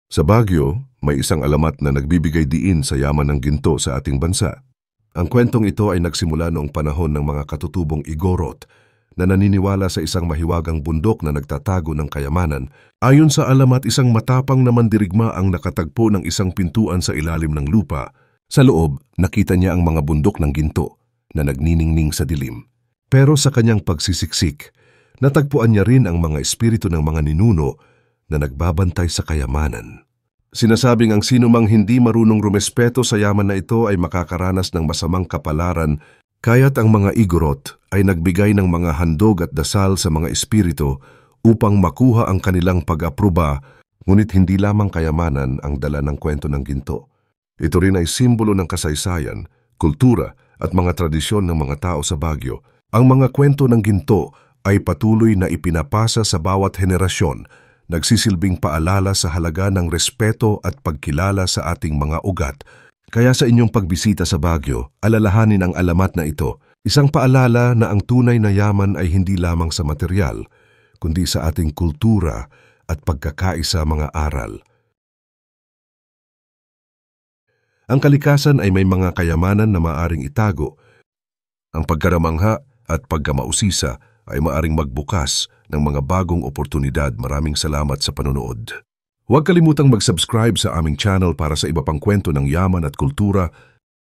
Sa Baguio, may isang alamat na nagbibigay diin sa yaman ng ginto sa ating bansa. Ang kwentong ito ay nagsimula noong panahon ng mga katutubong Igorot na naniniwala sa isang mahiwagang bundok na nagtatago ng kayamanan. Ayon sa alamat, isang matapang na mandirigma ang nakatagpo ng isang pintuan sa ilalim ng lupa. Sa loob, nakita niya ang mga bundok ng ginto na nagniningning sa dilim. Pero sa kanyang pagsisiksik, natagpuan niya rin ang mga espiritu ng mga ninuno na nagbabantay sa kayamanan. Sinasabing ang sinumang hindi marunong rumespeto sa yaman na ito ay makakaranas ng masamang kapalaran, kaya't ang mga Igorot ay nagbigay ng mga handog at dasal sa mga espiritu upang makuha ang kanilang pag-aproba, ngunit hindi lamang kayamanan ang dala ng kwento ng ginto. Ito rin ay simbolo ng kasaysayan, kultura at mga tradisyon ng mga tao sa Baguio. Ang mga kwento ng ginto ay patuloy na ipinapasa sa bawat henerasyon, nagsisilbing paalala sa halaga ng respeto at pagkilala sa ating mga ugat. Kaya sa inyong pagbisita sa Baguio, alalahanin ang alamat na ito, isang paalala na ang tunay na yaman ay hindi lamang sa material, kundi sa ating kultura at pagkakaisa mga aral. Ang kalikasan ay may mga kayamanan na maaring itago. Ang pagkaramangha at pagkamausisa ay maaring magbukas ng mga bagong oportunidad. Maraming salamat sa panonood. Huwag kalimutang mag-subscribe sa aming channel para sa iba pang kwento ng yaman at kultura